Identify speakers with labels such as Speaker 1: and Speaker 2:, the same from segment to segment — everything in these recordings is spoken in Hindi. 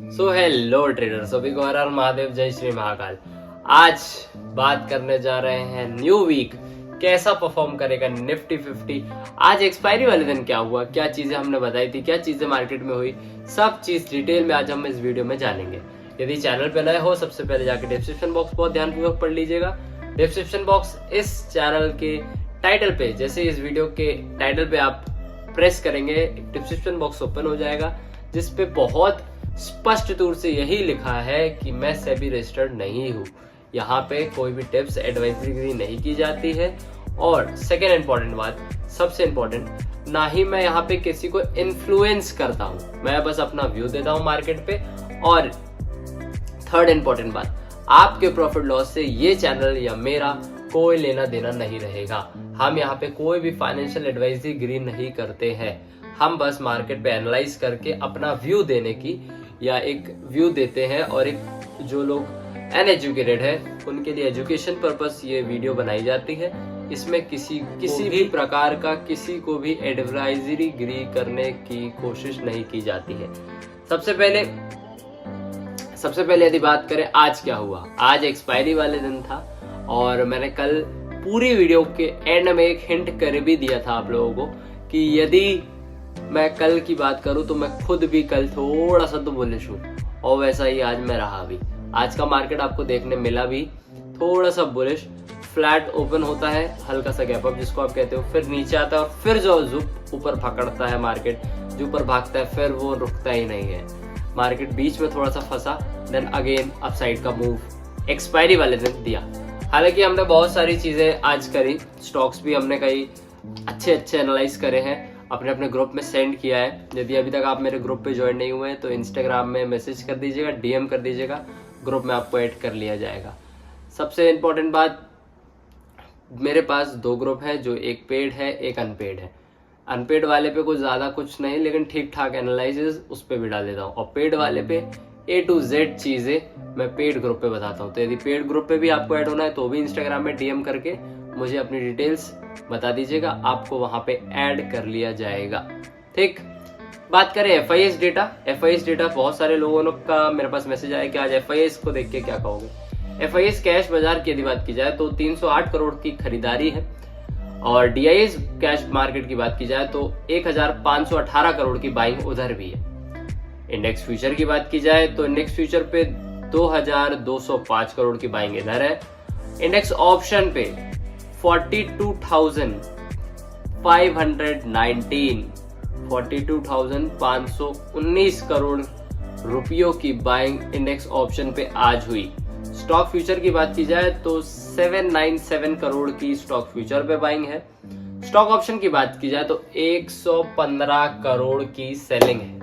Speaker 1: सो हेलो ट्रेडर, सभी को हर हर महादेव, जय श्री महाकाल। आज बात करने जा रहे हैं न्यू वीक कैसा परफॉर्म करेगा निफ्टी 50। आज एक्सपायरी वाले दिन क्या हुआ, क्या चीजें हमने बताई थी, क्या चीजें मार्केट में हुई, सब चीज डिटेल में आज हम इस वीडियो में जानेंगे। यदि चैनल पे नए हो, सबसे पहले जाके डिस्क्रिप्शन बॉक्स बहुत ध्यानपूर्वक पढ़ लीजिएगा। डिस्क्रिप्शन बॉक्स इस चैनल के टाइटल पे, जैसे इस वीडियो के टाइटल पे आप प्रेस करेंगे, डिस्क्रिप्शन बॉक्स ओपन हो जाएगा जिसपे बहुत स्पष्ट तौर से यही लिखा है कि मैं सेबी रजिस्टर्ड नहीं हूँ। यहाँ पे कोई भी टिप्स एडवाइजरी नहीं की जाती है। और सेकेंड इंपॉर्टेंट बात, सबसे इंपॉर्टेंट, ना ही मैं यहाँ पे किसी को इन्फ्लुएंस करता हूँ, मैं बस अपना व्यू देता हूँ मार्केट पे। और थर्ड इंपॉर्टेंट बात, आपके प्रॉफिट लॉस से ये चैनल या मेरा कोई लेना देना नहीं रहेगा। हम यहाँ पे कोई भी फाइनेंशियल एडवाइजरी नहीं करते हैं। हम बस मार्केट पे एनालाइज करके अपना व्यू देने की या एक व्यू देते हैं। और एक जो लोग अनएजुकेटेड है उनके लिए एजुकेशन पर्पस ये वीडियो बनाई जाती है। इसमें किसी भी प्रकार का किसी को भी एडवाइजरी करने की कोशिश नहीं की जाती है। सबसे पहले यदि बात करें आज क्या हुआ, आज एक्सपायरी वाले दिन था और मैंने कल पूरी वीडियो के एंड में एक हिंट कर भी दिया था आप लोगों को कि यदि मैं कल की बात करूं तो मैं खुद भी कल थोड़ा सा तो बुलिश हूं, और वैसा ही आज मैं रहा भी। आज का मार्केट आपको देखने मिला भी थोड़ा सा बुलिश। फ्लैट ओपन होता है, हल्का सा गैप अप जिसको आप कहते हो, फिर नीचे आता है और फिर जो जुप ऊपर पकड़ता है मार्केट, जो ऊपर भागता है फिर वो रुकता ही नहीं है। मार्केट बीच में थोड़ा सा फंसा, देन अगेन अपसाइड का मूव एक्सपायरी वाले दिन दिया। हालांकि हमने बहुत सारी चीजें आज करी, स्टॉक्स भी हमने कई अच्छे एनालाइज करे हैं, अपने अपने ग्रुप में सेंड किया है। यदि अभी तक आप मेरे ग्रुप पे ज्वाइन नहीं हुए हैं तो इंस्टाग्राम में मैसेज कर दीजिएगा, डीएम कर दीजिएगा, ग्रुप में आपको ऐड कर लिया जाएगा। सबसे इम्पोर्टेंट बात, मेरे पास दो ग्रुप हैं, जो एक पेड है एक अनपेड है। अनपेड वाले पे कुछ ज्यादा कुछ नहीं, लेकिन ठीक ठाक एनालिसिस उस पर भी डाल देता हूँ, और पेड वाले पे A to Z चीजें मैं पेड ग्रुप पे बताता हूँ। तो यदि पेड ग्रुप पे भी आपको ऐड होना है तो भी इंस्टाग्राम में डीएम करके मुझे अपनी डिटेल्स बता दीजिएगा, आपको वहां पे ऐड कर लिया जाएगा। ठीक, बात करें FIS डेटा। FIS डेटा बहुत सारे लोगों का मेरे पास मैसेज आया कि आज FIS को देख के क्या कहोगे। FIS कैश बाजार की यदि बात की जाए तो 308 करोड़ की खरीदारी है, और DIS कैश मार्केट की बात की जाए तो 1518 करोड़ की बाइंग उधर भी है। इंडेक्स फ्यूचर की बात की जाए तो इंडेक्स फ्यूचर पे 2205 करोड़ की बाइंग इधर है। इंडेक्स ऑप्शन पे 42,519 करोड़ रुपयों की बाइंग इंडेक्स ऑप्शन पे आज हुई। स्टॉक फ्यूचर की बात की जाए तो 797 करोड़ की स्टॉक फ्यूचर पे बाइंग है। स्टॉक ऑप्शन की बात की जाए तो 115 करोड़ की सेलिंग है।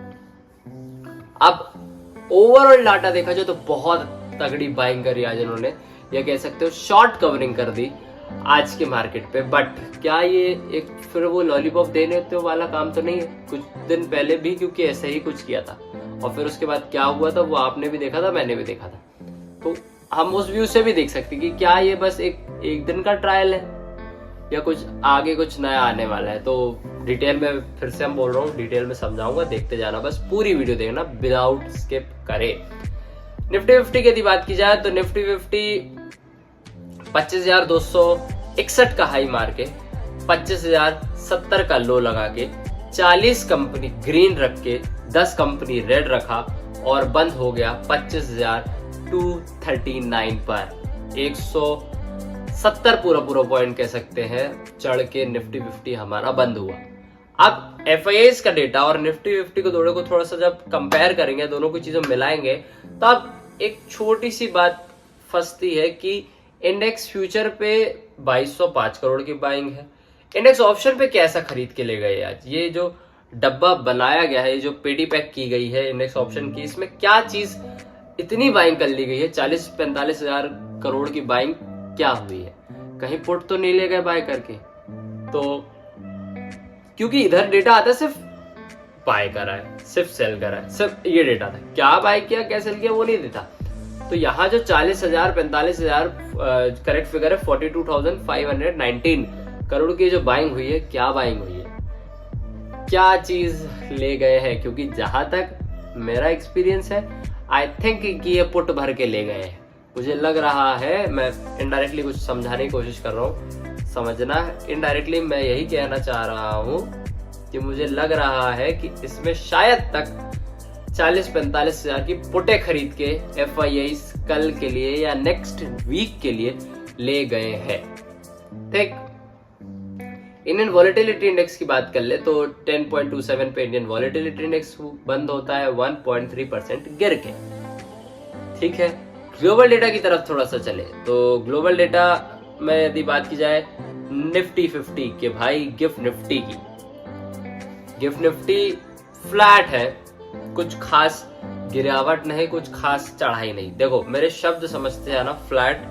Speaker 1: अब ओवरऑल डाटा देखा जाए तो बहुत तगड़ी बाइंग करी आज इन्होंने, या कह सकते हो शॉर्ट कवरिंग कर दी आज के मार्केट पे। बट क्या ये एक फिर वो लॉलीपॉप देने वाला काम तो नहीं है? कुछ दिन पहले भी क्योंकि ऐसे ही कुछ किया था, और फिर उसके बाद क्या हुआ था वो आपने भी देखा था, मैंने भी देखा था। तो हम उस व्यू से भी देख सकते कि क्या ये बस एक दिन का ट्रायल है या कुछ आगे कुछ नया आने वाला है। तो डिटेल में फिर से हम बोल रहा हूँ, डिटेल में समझाऊंगा, देखते जाना, बस पूरी वीडियो देखना विदाउट स्किप करे। निफ्टी 50 की यदि बात की जाए तो निफ्टी 50 25,261 का हाई मार के 25,070 का लो लगा के 40 कंपनी ग्रीन रख के 10 कंपनी रेड रखा और बंद हो गया 25,239 पर। 170 पूरा पॉइंट कह सकते हैं चढ़ के निफ्टी 50 हमारा बंद हुआ। अब FIS का डेटा और निफ्टी 50 को दोनों को थोड़ा सा जब कंपेयर करेंगे, दोनों को चीजें मिलाएंगे, तो अब एक छोटी सी बात फंसती है कि इंडेक्स फ्यूचर पे 2205 करोड़ की बाइंग है। इंडेक्स ऑप्शन पे कैसा खरीद के ले गए आज? ये जो डब्बा बनाया गया है, जो पेटी पैक की गई है इंडेक्स ऑप्शन की, इसमें क्या चीज इतनी बाइंग कर ली गई है? 40-45 हजार करोड़ की बाइंग क्या हुई है? कहीं पुट तो नहीं ले गए बाय करके? तो क्योंकि इधर डेटा आता है सिर्फ बाय करा है, सिर्फ सेल करा है, सिर्फ ये डेटा था। क्या बाय किया क्या सेल किया वो नहीं देता। तो यहाँ जो 40,000 45,000 करेक्ट फिगर है 42,519 करोड़ की जो बाइंग हुई है, क्या बाइंग हुई है, क्या चीज ले गए हैं? क्योंकि जहां तक मेरा एक्सपीरियंस है, आई थिंक कि ये पुट भर के ले गए हैं। मुझे लग रहा है, मैं इनडायरेक्टली कुछ समझाने की कोशिश कर रहा हूँ, समझना। इनडायरेक्टली मैं यही कहना चाह रहा हूँ कि मुझे लग रहा है कि इसमें शायद तक 40-45 हजार की पुटे खरीद के FIIs कल के लिए या नेक्स्ट वीक के लिए ले गए हैं। ठीक, इंडियन वॉलेटिलिटी इंडेक्स की बात कर ले तो 10.27 पे इंडियन वॉलेटिलिटी इंडेक्स बंद होता है 1.3% गिर के। ठीक है, ग्लोबल डेटा की तरफ थोड़ा सा चले तो ग्लोबल डेटा में यदि बात की जाए निफ्टी 50 के भाई, गिफ्ट निफ्टी फ्लैट है, कुछ खास गिरावट नहीं, कुछ खास चढ़ाई नहीं। देखो मेरे शब्द समझते हैं ना, फ्लैट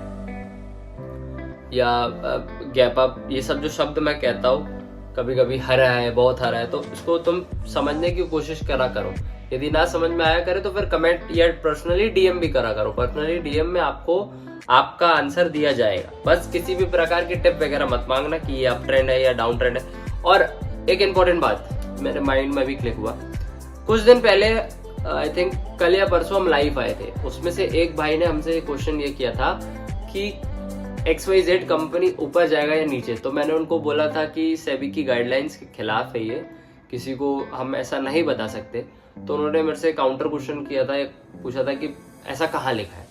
Speaker 1: या गैप अप, ये सब जो शब्द मैं कहता हूँ, कभी कभी हरा है, बहुत हरा है, तो इसको तुम समझने की कोशिश करा करो। यदि ना समझ में आया करे तो फिर कमेंट या पर्सनली DM भी करा करो। पर्सनली DM में आपको आपका आंसर दिया जाएगा। बस किसी भी प्रकार की टिप वगैरह मत मांगना कि ये अप ट्रेंड है या डाउन ट्रेंड है। और एक इंपॉर्टेंट बात मेरे माइंड में भी क्लिक हुआ, कुछ दिन पहले आई थिंक कल या परसों हम लाइव आए थे, उसमें से एक भाई ने हमसे क्वेश्चन ये किया था कि XYZ कंपनी ऊपर जाएगा या नीचे। तो मैंने उनको बोला था कि सेबी की गाइडलाइंस के खिलाफ है ये, किसी को हम ऐसा नहीं बता सकते। तो उन्होंने मेरे से काउंटर क्वेश्चन किया था, पूछा था कि ऐसा कहाँ लिखा है।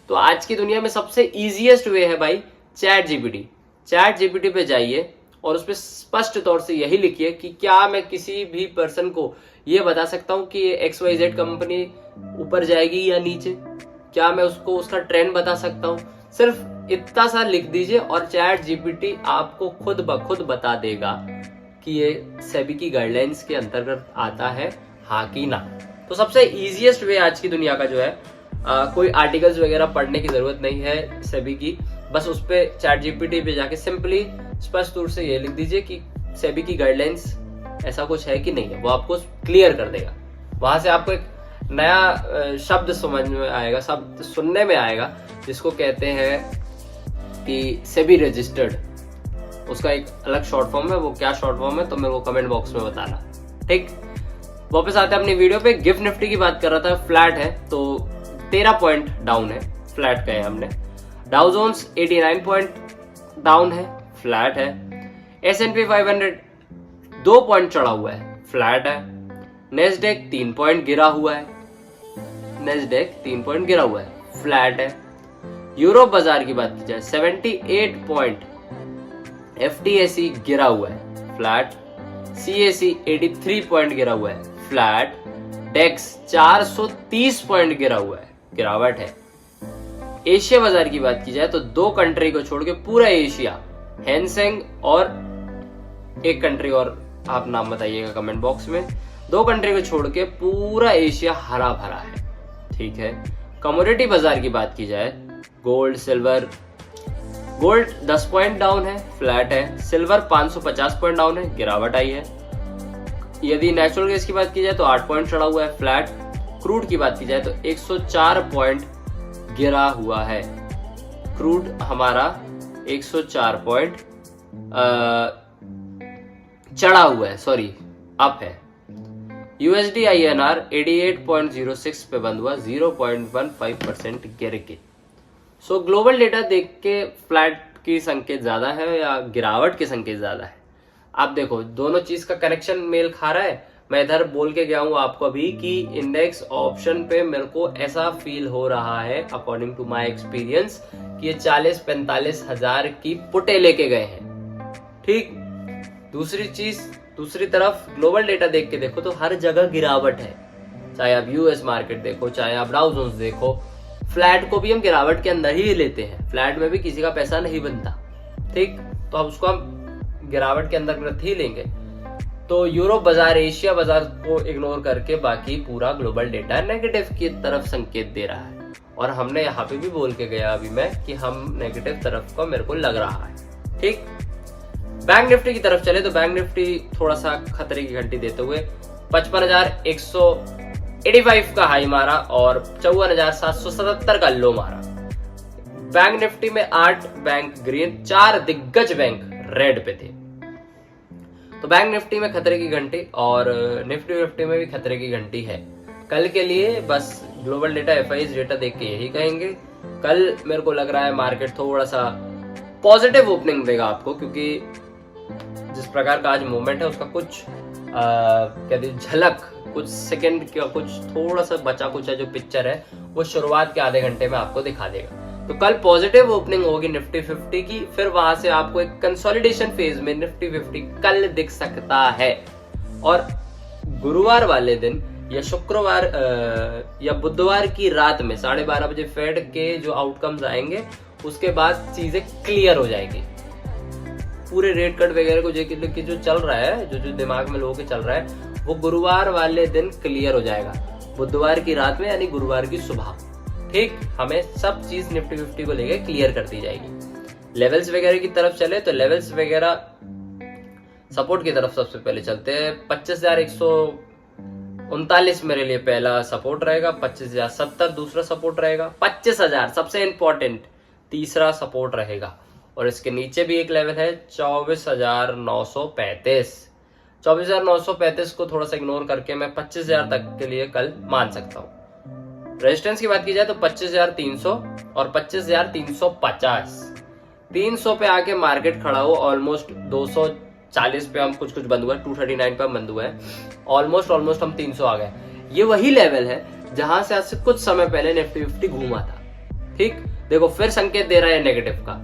Speaker 1: तो आज की दुनिया में सबसे इजीएस्ट वे है भाई चैट जीपीटी पे जाइए और उस पर स्पष्ट तौर से यही लिखिए कि क्या मैं किसी भी पर्सन को ये बता सकता हूँ कि XYZ कंपनी ऊपर जाएगी या नीचे, क्या मैं उसको उसका ट्रेंड बता सकता हूँ। सिर्फ इतना सा लिख दीजिए और चैट जीपीटी आपको खुद ब खुद बता देगा कि ये सेबी की गाइडलाइंस के अंतर्गत आता है हाँ कि ना। तो सबसे इजीएस्ट वे आज की दुनिया का जो है, कोई आर्टिकल्स वगैरह पढ़ने की जरूरत नहीं है सेबी की, बस उस पे चैट जीपीटी पे जाके सिंपली स्पष्ट रूप से ये लिख दीजिए कि सेबी की गाइडलाइंस ऐसा कुछ है कि नहीं है, वो आपको क्लियर कर देगा। वहां से आपको एक नया शब्द समझ में आएगा, शब्द सुनने में आएगा, जिसको कहते हैं कि सेबी रजिस्टर्ड। उसका एक अलग शॉर्ट फॉर्म है, वो क्या शॉर्ट फॉर्म है तो मेरे को कमेंट बॉक्स में बताना। ठीक, वापस आते हैं अपनी वीडियो पे। गिफ्ट निफ्टी की बात कर रहा था, फ्लैट है तो 13 पॉइंट डाउन है, फ्लैट कहे हमने। डाउ जोन्स 89 पॉइंट डाउन है, फ्लैट है। S&P 500 2 पॉइंट चढ़ा हुआ है, फ्लैट है। नेस्डेक 3 पॉइंट गिरा हुआ है, फ्लैट है। यूरोप बाजार की बात की जाए 78 पॉइंट FTSE गिरा हुआ है, फ्लैट। CAC 83 पॉइंट गिरा हुआ है, फ्लैट। डेक्स 430 पॉइंट गिरा हुआ है, गिरावट है। एशिया बाजार की बात की जाए तो 2 कंट्री को छोड़ के पूरा एशिया, हैंसेंग और एक कंट्री और आप नाम बताइएगा कमेंट बॉक्स में, 2 कंट्री को छोड़ के पूरा एशिया हरा भरा है। ठीक है, कमोडिटी बाजार की बात की जाए, गोल्ड 10 पॉइंट डाउन है, फ्लैट है। सिल्वर 550 पॉइंट डाउन है, गिरावट आई है। यदि नेचुरल गैस की बात की जाए तो 8 पॉइंट चढ़ा हुआ है, फ्लैट। क्रूड की बात की जाए तो 104 पॉइंट गिरा हुआ है, क्रूड हमारा 104 पॉइंट चढ़ा हुआ है, सॉरी अप है। USD INR 88.06 पे बंद हुआ, 0.15% गिर के। सो ग्लोबल डेटा देख के फ्लैट की संकेत ज्यादा है या गिरावट के संकेत ज्यादा है? आप देखो दोनों चीज का कनेक्शन मेल खा रहा है। मैं इधर बोल के गया हूं आपको अभी कि इंडेक्स ऑप्शन पे मेरे को ऐसा फील हो रहा है अकॉर्डिंग टू माय एक्सपीरियंस कि ये 40-45 हजार की पुटे लेके गए हैं। ठीक, दूसरी तरफ ग्लोबल डेटा देख के देखो तो हर जगह गिरावट है। चाहे आप US मार्केट देखो, चाहे आप डाउ जोन्स देखो, फ्लैट को भी हम गिरावट के अंदर ही लेते हैं, फ्लैट में भी किसी का पैसा नहीं बनता। ठीक, तो अब उसको हम गिरावट के अंदर ही लेंगे। तो यूरोप बाजार, एशिया बाजार को इग्नोर करके बाकी पूरा ग्लोबल डेटा नेगेटिव की तरफ संकेत दे रहा है। और हमने यहाँ पे भी बोल के गया अभी मैं कि हम नेगेटिव तरफ का मेरे को लग रहा है। ठीक, बैंक निफ्टी की तरफ चले तो बैंक निफ्टी थोड़ा सा खतरे की घंटी देते हुए 55,185 का हाई मारा और 54,777 का लो मारा। बैंक निफ्टी में 8 बैंक ग्रीन, 4 दिग्गज बैंक रेड पे थे। तो बैंक निफ्टी में खतरे की घंटी और निफ्टी में भी खतरे की घंटी है। कल के लिए बस ग्लोबल डेटा FIs डेटा देख के यही कहेंगे। कल मेरे को लग रहा है मार्केट थोड़ा सा पॉजिटिव ओपनिंग देगा आपको, क्योंकि जिस प्रकार का आज मूवमेंट है उसका कुछ कहते झलक, कुछ सेकंड का कुछ थोड़ा सा बचा कुछ है जो पिक्चर है वो शुरुआत के आधे घंटे में आपको दिखा देगा। तो कल पॉजिटिव ओपनिंग होगी निफ्टी 50 की, फिर वहां से आपको एक कंसोलिडेशन फेज में निफ्टी 50 कल दिख सकता है। और गुरुवार वाले दिन या शुक्रवार या बुधवार की रात में 12:30 बजे फेड के जो आउटकम्स आएंगे उसके बाद चीजें क्लियर हो जाएगी। पूरे रेट कट वगैरह को जो चल रहा है, जो दिमाग में लोगों के चल रहा है, वो गुरुवार वाले दिन क्लियर हो जाएगा, बुधवार की रात में यानी गुरुवार की सुबह। ठीक, हमें सब चीज निफ्टी 50 को लेकर क्लियर कर दी जाएगी। लेवल्स वगैरह की तरफ चले तो लेवल्स वगैरह सपोर्ट की तरफ सबसे पहले चलते हैं। 25,139 मेरे लिए पहला सपोर्ट रहेगा, 25,070 दूसरा सपोर्ट रहेगा, 25,000 सबसे इंपॉर्टेंट तीसरा सपोर्ट रहेगा। और इसके नीचे भी एक लेवल है 24,935। 24,935 को थोड़ा सा इग्नोर करके मैं 25,000 तक के लिए कल मान सकता हूँ। रेजिस्टेंस की बात की जाए तो 25,300 और 25,350। 300 पे आके मार्केट खड़ा हो, ऑलमोस्ट 240 पे हम कुछ बंद हुआ है, 239 पे हम बंद हुआ है, ऑलमोस्ट हम 300 आ गए। ये वही लेवल है जहां से आज से कुछ समय पहले निफ्टी 50 घूमा था। ठीक, देखो फिर संकेत दे रहा है नेगेटिव का।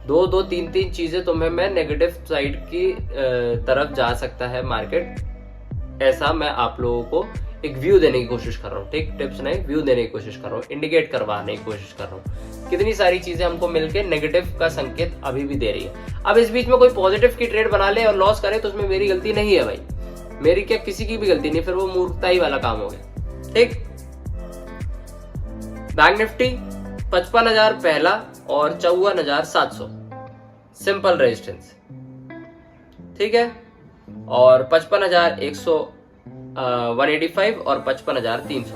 Speaker 1: 2-3 चीजें तुम्हें मैं नेगेटिव साइड की तरफ जा सकता है मार्केट, ऐसा मैं आप लोगों को एक व्यू देने की कोशिश कर रहा हूँ। ठीक, टिप्स नहीं, व्यू देने की कोशिश कर रहा हूँ, इंडिकेट करवाने की कोशिश कर रहा हूँ। कितनी सारी चीजें हमको मिलके नेगेटिव का संकेत अभी भी दे रही है। अब इस बीच में कोई पॉजिटिव की ट्रेड बना ले और लॉस करे तो उसमें मेरी गलती नहीं है भाई, मेरी क्या किसी की भी गलती नहीं, फिर वो मूर्खताई वाला काम हो गया। ठीक, बैंक निफ्टी 55,000 पहला और 54,700 सिंपल रेजिस्टेंस। ठीक है, और 55,185 और 55,300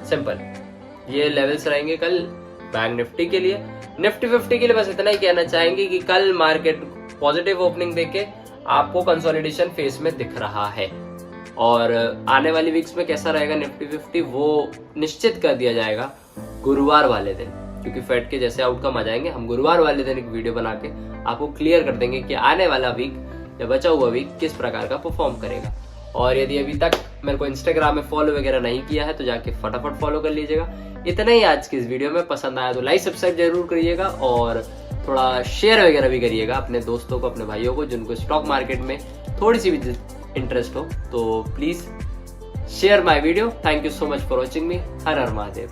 Speaker 1: सिंपल, ये लेवल्स रहेंगे कल बैंक निफ्टी के लिए। निफ्टी 50 के लिए बस इतना ही कहना चाहेंगे कि कल मार्केट पॉजिटिव ओपनिंग देके आपको कंसोलिडेशन फेज में दिख रहा है, और आने वाली वीक्स में कैसा रहेगा निफ्टी 50 वो निश्चित कर दिया जाएगा गुरुवार वाले दिन, क्योंकि फेड के जैसे आउटकम आ जाएंगे, हम गुरुवार वाले दिन एक वीडियो बना के आपको क्लियर कर देंगे कि आने वाला वीक या बचा हुआ वीक किस प्रकार का परफॉर्म करेगा। और यदि अभी तक मेरे को इंस्टाग्राम में फॉलो वगैरह नहीं किया है तो जाके फटाफट फॉलो कर लीजिएगा। इतना ही आज की इस वीडियो में, पसंद आया तो लाइक सब्सक्राइब जरूर करिएगा और थोड़ा शेयर वगैरह भी करिएगा अपने दोस्तों को, अपने भाइयों को जिनको स्टॉक मार्केट में थोड़ी सी भी इंटरेस्ट हो, तो please share my video. Thank you so much for watching me. Her her Mahadev.